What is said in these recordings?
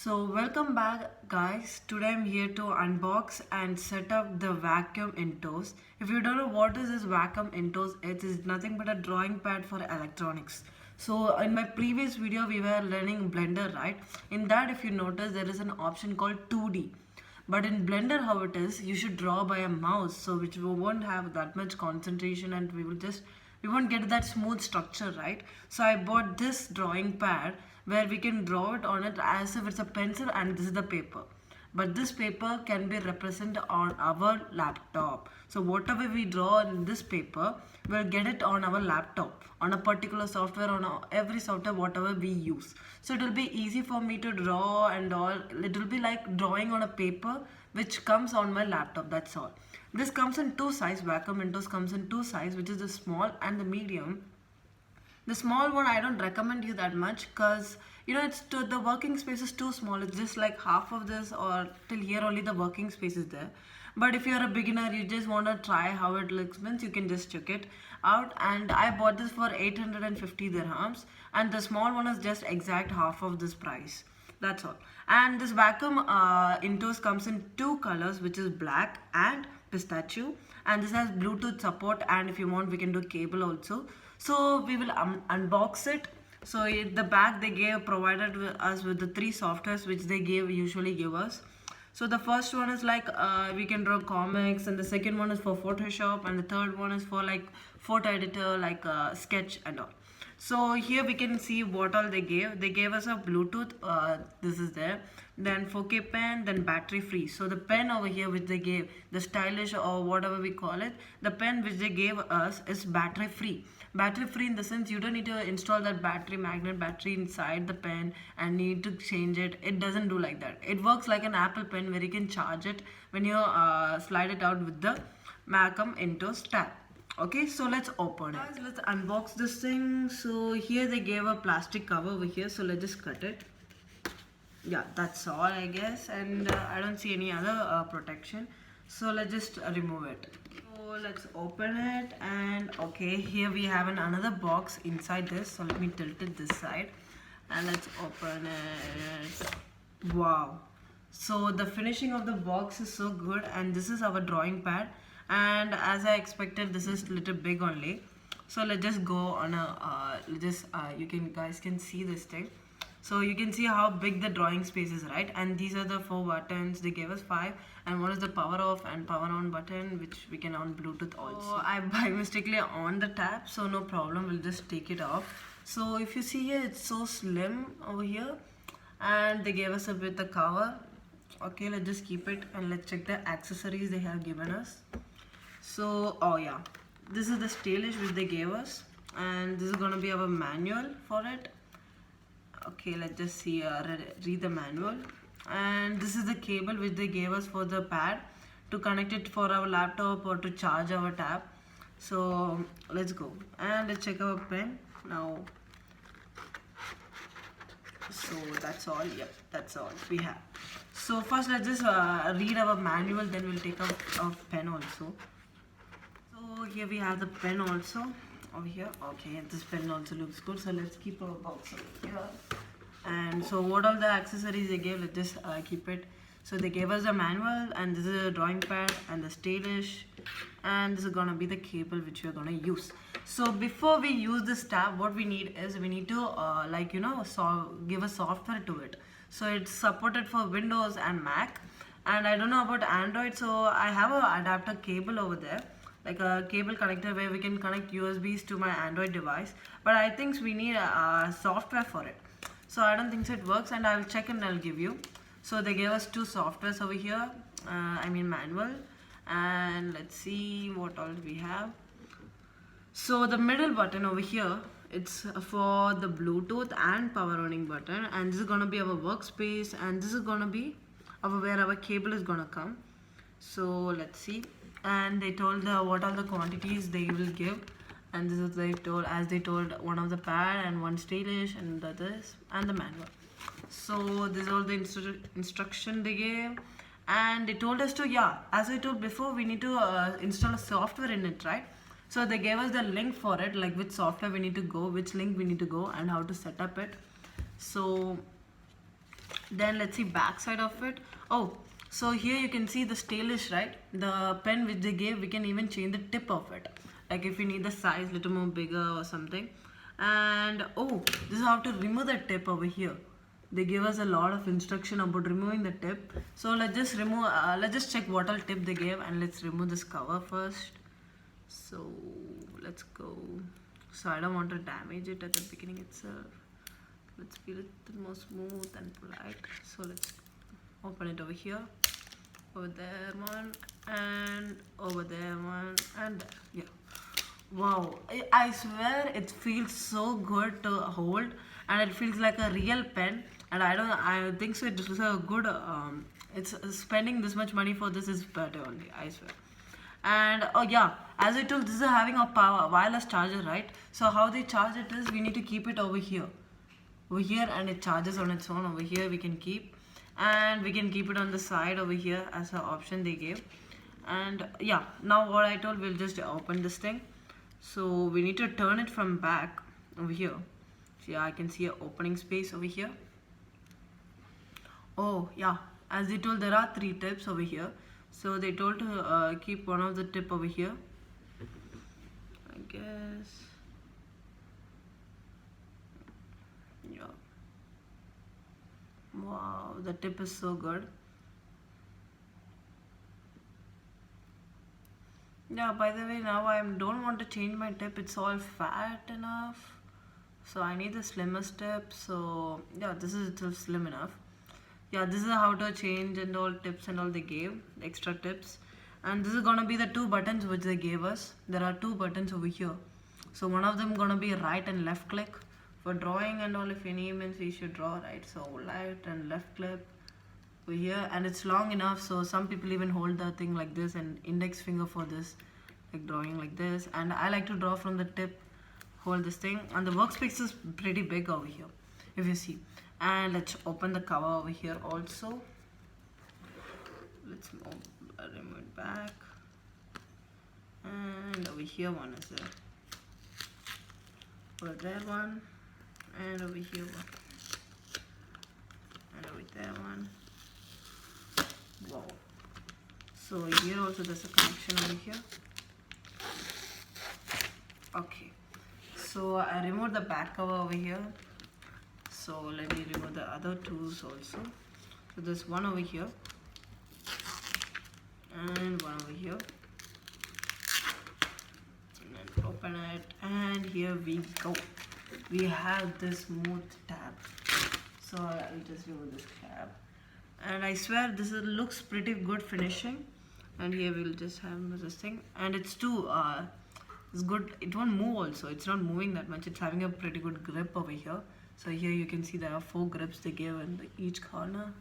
So welcome back guys. Today I'm here to unbox and set up the Wacom Intuos. If you don't know what is this Wacom Intuos, it is nothing but a drawing pad for electronics. So in my previous video we were learning Blender, right? In that if you notice there is an option called 2D. But in Blender how it is, you should draw by a mouse, so which we won't have that much concentration and we won't get that smooth structure, right? So I bought this drawing pad where we can draw it on it as if it's a pencil and this is the paper. But this paper can be represented on our laptop. So whatever we draw in this paper, we'll get it on our laptop, on a particular software, on every software, whatever we use. So it will be easy for me to draw and all. It will be like drawing on a paper which comes on my laptop, that's all. This comes in two sizes. Wacom Intuos comes in two sizes, which is the small and the medium. The small one I don't recommend you that much because the working space is too small. It's just like half of this, or till here only the working space is there. But if you're a beginner, you just want to try how it looks, means you can just check it out. And I bought this for 850 dirhams, and the small one is just exact half of this price. That's all. And this Wacom Intuos comes in two colors, which is black and pistachio, and this has Bluetooth support, and if you want we can do cable also. So we will unbox it. So in the back they provided us with the three softwares which they usually give us. So the first one is like we can draw comics, and the second one is for Photoshop, and the third one is for like photo editor like Sketch and all. So here we can see what all they gave. They gave us a Bluetooth, this is there, then 4K pen, then battery free. So the pen over here which they gave, the stylish or whatever we call it, the pen which they gave us is battery free. Battery free in the sense you don't need to install that magnet battery inside the pen and need to change it. It doesn't do like that. It works like an Apple pen where you can charge it when you slide it out with the Wacom Intuos tab. Okay, so let's open it. Guys, let's unbox this thing. So here they gave a plastic cover over here, so let's just cut it. Yeah, that's all I guess, and I don't see any other protection, so let's just remove it. So let's open it, and okay, here we have another box inside this, so let me tilt it this side and let's open it. Wow, so the finishing of the box is so good, and this is our drawing pad. And as I expected, this is a little big only. So let's just go on a guys can see this thing. So you can see how big the drawing space is, right? And these are the 4 buttons. They gave us 5, and one is the power off and power on button, which we can on Bluetooth also. So I by mistakenly on the tab, so no problem, we'll just take it off. So if you see here, it's so slim over here, and they gave us a bit the cover. Okay, let's just keep it, and let's check the accessories they have given us. So, oh yeah, this is the stylish which they gave us, and this is going to be our manual for it. Okay, let's just see, read the manual. And this is the cable which they gave us for the pad to connect it for our laptop or to charge our tab. So let's go and let's check our pen now. So that's all. Yep, that's all we have. So first let's just read our manual, then we'll take our pen also. So here we have the pen also over here. Okay, this pen also looks good, so let's keep our box over here. And so what all the accessories they gave, let's just keep it. So they gave us a manual, and this is a drawing pad and the stylish, and this is gonna be the cable which we're gonna use. So before we use this tab, what we need is we need to give a software to it. So it's supported for Windows and Mac, and I don't know about Android, so I have an adapter cable over there, like a cable connector where we can connect USBs to my Android device, but I think we need a software for it. So I don't think so it works, and I'll check and I'll give you. So they gave us 2 softwares over here, manual, and let's see what all we have. So the middle button over here, it's for the Bluetooth and power owning button, and this is gonna be our workspace, and this is gonna be where our cable is gonna come. So let's see. And they told what are the quantities they will give, and this is they told one of the pad and one stylish and this and the manual. So this is all the instruction they gave, and they told us to, yeah, as I told before, we need to install a software in it, right? So they gave us the link for it, like which software we need to go, which link we need to go, and how to set up it. So Then let's see back side of it. Oh, so here you can see the stylish, right? The pen which they gave, we can even change the tip of it. Like if you need the size little more bigger or something. And oh, this is how to remove the tip over here. They give us a lot of instruction about removing the tip. So let's just remove, let's just check what all tip they gave, and let's remove this cover first. So let's go. So I don't want to damage it at the beginning itself. Let's feel it more smooth and polite. So let's open it over here, over there one, and over there one, and there. Yeah. Wow, I swear it feels so good to hold, and it feels like a real pen. And I think so. It is a good. It's spending this much money for this is better only. I swear. And oh yeah, as I told, this is having a power wireless charger, right? So how they charge it is we need to keep it over here, and it charges on its own. Over here we can keep, and we can keep it on the side over here as an option they gave. And yeah, now what I told, we'll just open this thing. So we need to turn it from back over here. So yeah, I can see an opening space over here. Oh yeah, as they told, there are 3 tips over here. So they told to keep one of the tip over here, I guess. Yeah. Wow, the tip is so good. Yeah, by the way, now I don't want to change my tip. It's all fat enough. So I need the slimmest tip. So yeah, this is still slim enough. Yeah, this is how to change and all tips and all they gave, extra tips. And this is gonna be the 2 buttons which they gave us. There are 2 buttons over here. So one of them gonna be right and left click. For drawing and all, if any means we should draw, right? So right and left click over here, and it's long enough, so some people even hold the thing like this and index finger for this, like drawing like this. And I like to draw from the tip, hold this thing, and the workspace is pretty big over here, if you see. And let's open the cover over here also. Let's remove it back. And over here one is there. Over there one. And over here one. And over there one. Wow. So here also there's a connection over here. Okay. So I removed the back cover over here. So let me remove the other tools also. So there's one over here and one over here, and then open it, and here we go. We have this smooth tab. So I'll just remove this tab, and I swear this looks pretty good finishing. And here we'll just have this thing, and it's too it's good. It won't move also. It's not moving that much. It's having a pretty good grip over here. So here you can see there are 4 grips they gave in each corner.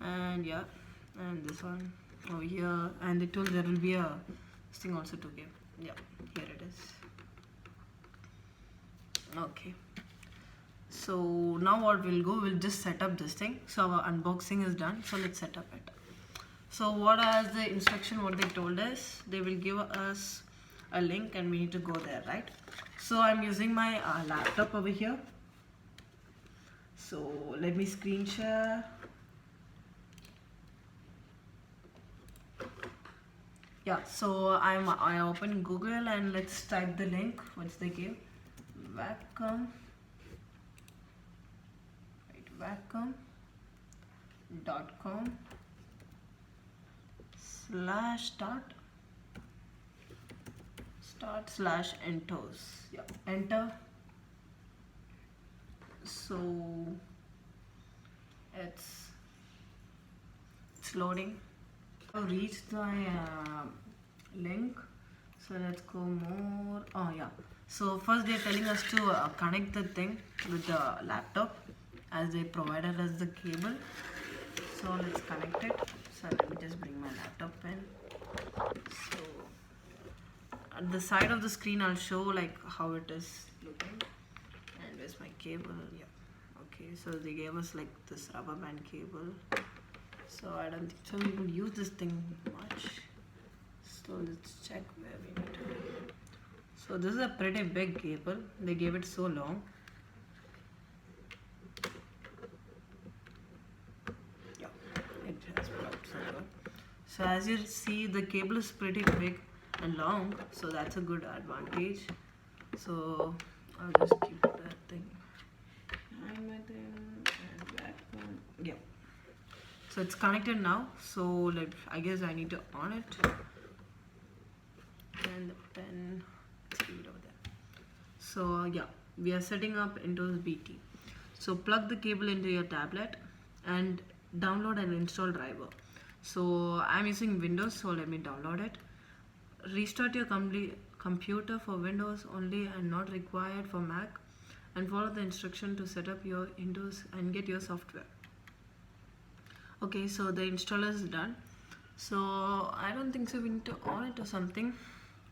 And yeah, and this one over here. And they told there will be a thing also to give. Yeah, here it is. Okay. So now what we'll just set up this thing. So our unboxing is done. So let's set up it. So what as the instruction, what they told us, they will give us a link and we need to go there, right? So I'm using my laptop over here. So let me screen share. Yeah, so I open Google and let's type the link which they gave. Wacom.com/start/Intuos. Yeah, enter. So it's loading. I reached my link. So let's go more. Oh yeah. So first they're telling us to connect the thing with the laptop, as they provided us the cable. So let's connect it. So let me just bring my laptop in. So at the side of the screen I'll show like how it is looking. And where's my cable? Yeah. Okay, so they gave us like this rubber band cable. So I don't think so we would use this thing much. So let's check where we need to go. So this is a pretty big cable. They gave it so long. it has plugged somewhere. So as you see, the cable is pretty big and long, so that's a good advantage. So I'll just keep that thing behind my thing and back on. Yeah. So it's connected now. So I guess I need to on it. And the pen, let's keep it over there. So yeah, we are setting up Intuos BT. So plug the cable into your tablet and download and install driver. So I'm using Windows, so let me download it. Restart your computer for Windows only and not required for Mac, and follow the instruction to set up your Intuos and get your software. Okay, so the installer is done. So I don't think so we need to on it or something.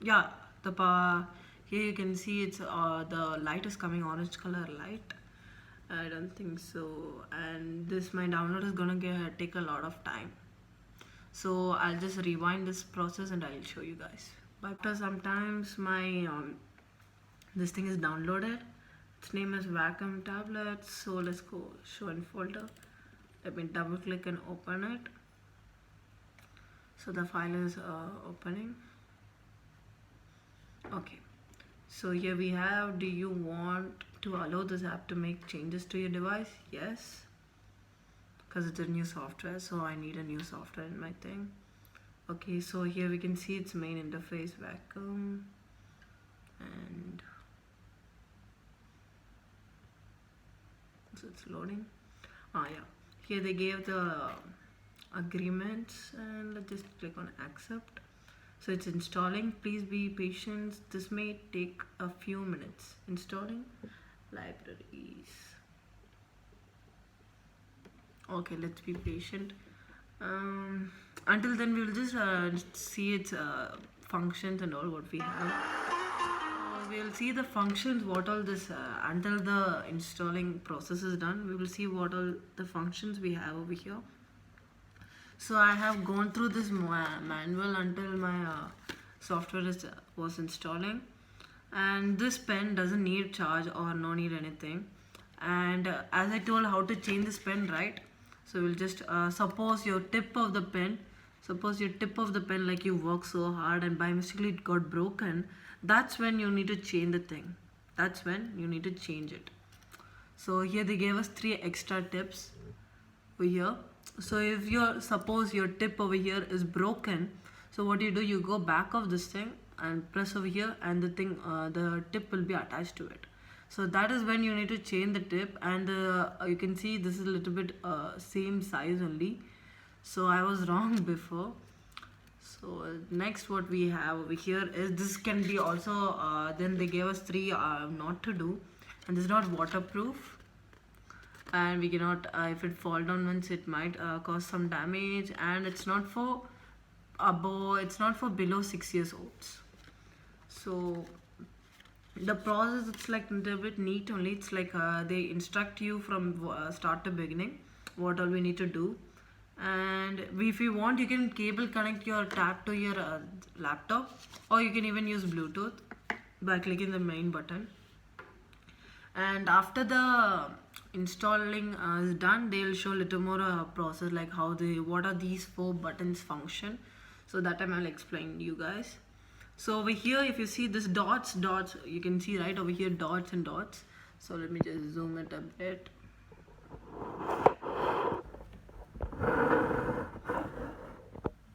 Yeah, the power here you can see it's the light is coming orange color light. I don't think so, and this my download is gonna take a lot of time. So I'll just rewind this process and I'll show you guys. But after sometimes my this thing is downloaded. Its name is Wacom tablet. So let's go show in folder. Let me double click and open it. So the file is opening. Okay, so here we have, do you want to allow this app to make changes to your device? Yes, because it's a new software, so I need a new software in my thing. Okay, so here we can see its main interface, Wacom, and so it's loading. Yeah, here they gave the agreements, and let's just click on accept. So it's installing. Please be patient. This may take a few minutes. Installing libraries. Okay, let's be patient. Until then, we will just see its functions and all what we have. We'll see the functions, what all this, until the installing process is done, we will see what all the functions we have over here. So I have gone through this manual until my software was installing, and this pen doesn't need charge or no need anything. And as I told how to change this pen, right? So we'll just suppose your tip of the pen like you work so hard and by mistake it got broken, that's when you need to change the thing. That's when you need to change it. So here they gave us 3 extra tips over here. So if suppose your tip over here is broken, so what you do, you go back of this thing and press over here, and the thing the tip will be attached to it. So that is when you need to change the tip, and you can see this is a little bit same size only. So I was wrong before. So next what we have over here is this can be also then they gave us 3 not to do, and this is not waterproof. And we cannot, if it fall down once, it might cause some damage, and it's not for below 6 years olds. So the process, it's like a little bit neat only. It's like they instruct you from start to beginning what all we need to do. And if you want, you can cable connect your tab to your laptop, or you can even use Bluetooth by clicking the main button. And after the installing is done, they will show a little more process, like what are these 4 buttons function. So that time I'll explain you guys. So over here, if you see this dots, you can see right over here dots and dots. So let me just zoom it a bit.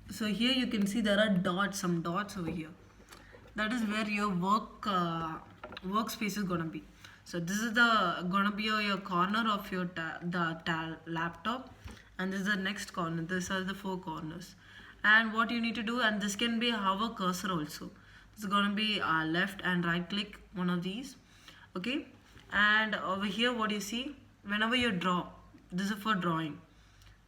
So here you can see there are some dots over here. That is where your workspace is gonna be. So this is gonna be your corner of your laptop, and this is the next corner. These are the 4 corners. And what you need to do, and this can be a hover cursor also. It's gonna be left and right click one of these. Okay, and over here what you see, whenever you draw, this is for drawing.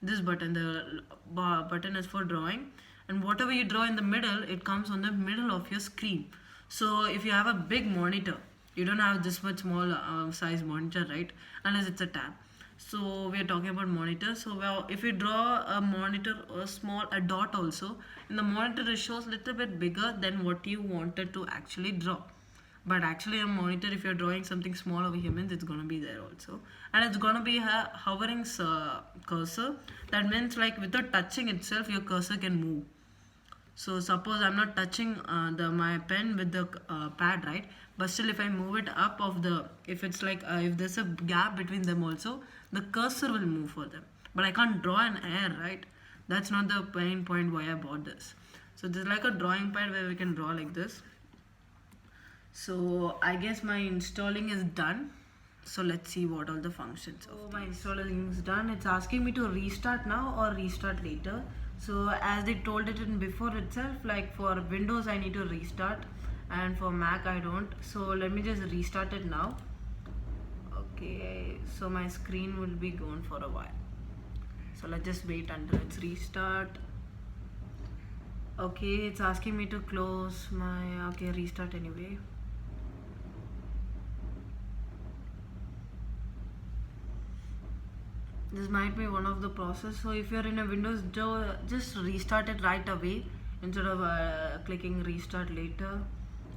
This button, the button is for drawing, and whatever you draw in the middle, it comes on the middle of your screen. So if you have a big monitor, you don't have this much small size monitor, right? Unless it's a tab. So we are talking about monitor. So if you draw a monitor or a dot also, in the monitor it shows little bit bigger than what you wanted to actually draw. But actually a monitor, if you're drawing something small over here, means it's gonna be there also, and it's gonna be hovering cursor. That means like without touching itself your cursor can move. So suppose I'm not touching my pen with the pad, right? But still if I move it up of the, if it's like if there's a gap between them also, the cursor will move for them. But I can't draw an air, right? That's not the main point why I bought this. So this is like a drawing pad where we can draw like this. So I guess my installing is done. So let's see what all the functions. So my installing is done. It's asking me to restart now or restart later. So as they told it in before itself, like for Windows I need to restart and for Mac I don't. So let me just restart it now. Okay, so my screen will be gone for a while. So let's just wait until it's restart. Okay, it's asking me to close my, okay, restart anyway. This might be one of the process. So if you're in a Windows, just restart it right away instead of clicking restart later.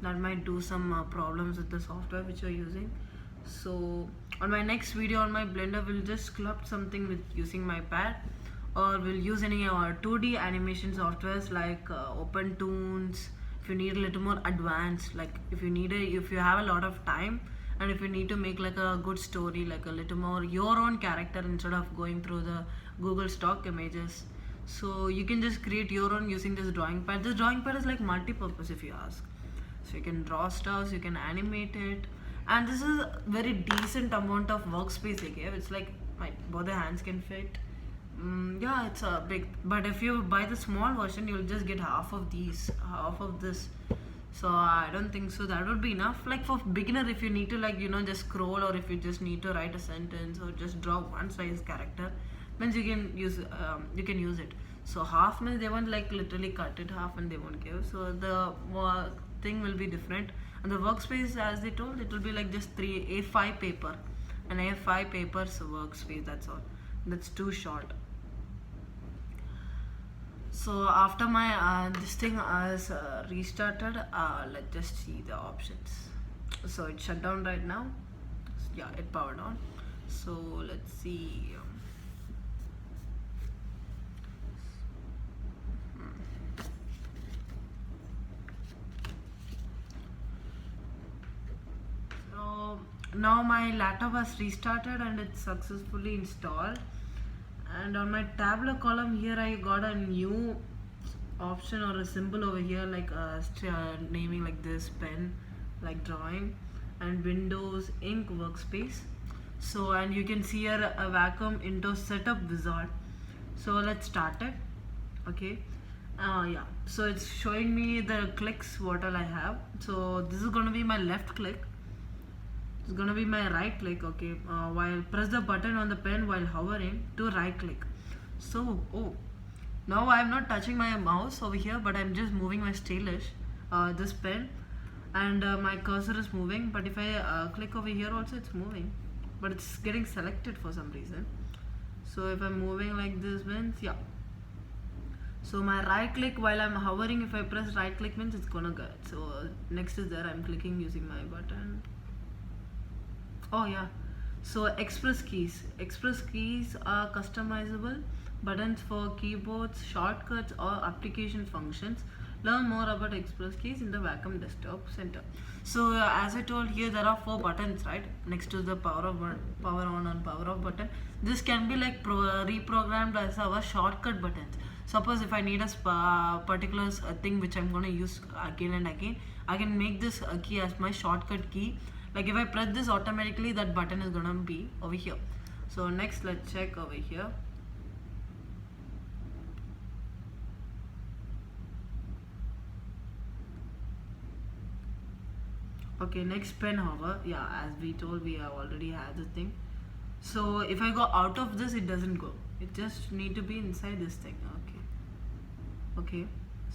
That might do some problems with the software which you're using. So on my next video on my Blender, we'll just sculpt something with using my pad, or we'll use any 2D animation softwares like OpenToons. If you need a little more advanced, like if you have a lot of time, and if you need to make like a good story, like a little more your own character instead of going through the Google stock images, so you can just create your own using this drawing pad. This drawing pad is like multi-purpose if you ask. So you can draw stuff, you can animate it, and this is a very decent amount of workspace they gave. It's like both the hands can fit. Yeah, it's a big, but if you buy the small version you'll just get half of this. So I don't think so that would be enough. Like for beginner, if you need to like just scroll, or if you just need to write a sentence or just draw one size character, means you can use it. So half means they won't like literally cut it half and they won't give. So the thing will be different, and the workspace as they told, it will be like just 3 A5 paper, an A5 papers workspace. That's all. That's too short. So after my this thing is restarted, let's just see the options. So it's shut down right now. Yeah, it powered on. So let's see. So now my laptop has restarted and it's successfully installed. And on my tabular column here I got a new option or a symbol over here, like naming like this, pen, like drawing, and Windows ink workspace. So and you can see here a Wacom Intuos setup wizard. So let's start it. Okay, yeah, so it's showing me the clicks what all I have. So this is going to be my left click, it's gonna be my right click. Okay, while press the button on the pen while hovering to right click. So now I'm not touching my mouse over here, but I'm just moving my stylus, this pen, and my cursor is moving. But if I click over here also, it's moving, but it's getting selected for some reason. So if I'm moving like this means, yeah, so my right click while I'm hovering, if I press right click means it's gonna go. So next is there, I'm clicking using my button. Oh yeah, so express keys are customizable buttons for keyboards, shortcuts, or application functions. Learn more about express keys in the Wacom Desktop Center. So as I told here, there are 4 buttons right next to the power on and power off button. This can be like reprogrammed as our shortcut buttons. Suppose if I need a particular thing which I'm going to use again and again, I can make this key as my shortcut key. Like if I press this, automatically that button is gonna be over here. So next let's check over here. Okay, next pen hover. Yeah, as we told, we have already had the thing. So if I go out of this, it doesn't go. It just need to be inside this thing. Okay,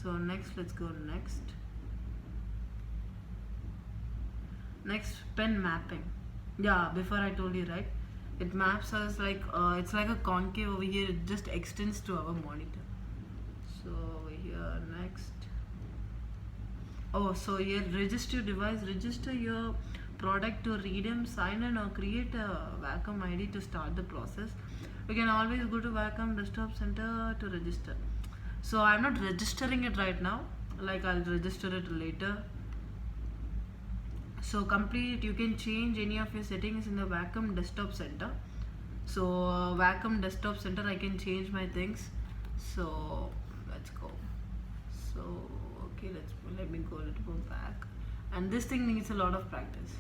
so next, let's go next pen mapping. Yeah, before I told you, right, it maps us like it's like a concave over here. It just extends to our monitor. So over here next, Oh, so here register your device, register your product to redeem, sign in, or create a Wacom ID to start the process. You can always go to Wacom Desktop Center to register. So I'm not registering it right now. Like I'll register it later. So complete. You can change any of your settings in the Wacom Desktop Center. So Wacom Desktop Center, I can change my things. So let's go. So okay, let me go a little bit back. And this thing needs a lot of practice.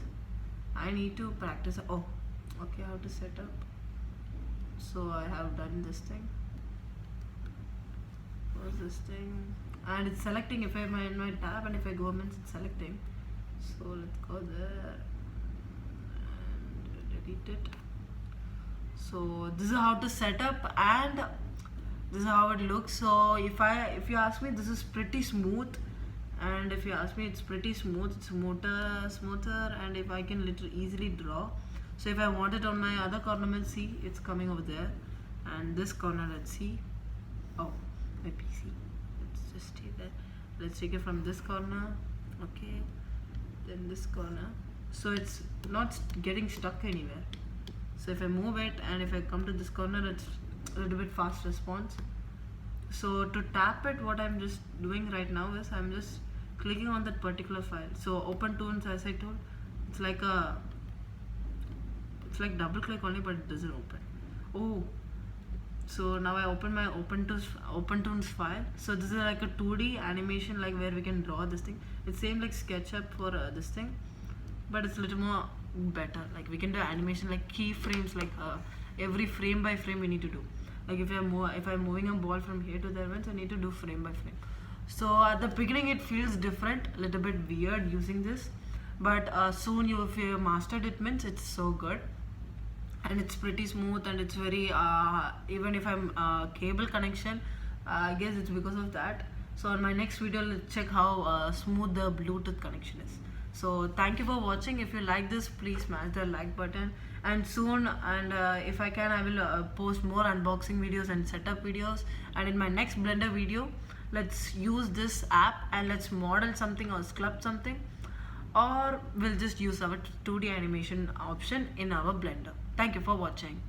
I need to practice. Oh, okay, how to set up. So I have done this thing. What's this thing? And it's selecting if I'm in my tab, and if I go means it's selecting. So let's go there and delete it. So this is how to set up, and this is how it looks. So if you ask me, this is pretty smooth, and if you ask me, it's pretty smooth. It's smoother, and if I can easily draw. So if I want it on my other corner, let's see, it's coming over there, and this corner, let's see. Oh, my PC. Let's just stay there. Let's take it from this corner. Okay, then this corner. So it's not getting stuck anywhere. So if I move it, and if I come to this corner, it's a little bit fast response. So to tap it, what I'm just doing right now is I'm just clicking on that particular file. So open tools, as I told, it's like double click only, but it doesn't open. Oh, so now I open my OpenToons file. So this is like a 2D animation, like where we can draw this thing. It's same like SketchUp for this thing, but it's a little more better. Like we can do animation like keyframes, like every frame by frame we need to do. Like if I'm moving a ball from here to there, means I need to do frame by frame. So at the beginning it feels different, a little bit weird using this, but soon if you mastered it, means it's so good. And it's pretty smooth, and it's very even if I'm cable connection, I guess it's because of that. So on my next video, let's check how smooth the Bluetooth connection is. So thank you for watching. If you like this, please smash the like button, and soon, and if I can, I will post more unboxing videos and setup videos. And in my next Blender video, let's use this app and let's model something or sculpt something, or we'll just use our 2D animation option in our Blender. Thank you for watching.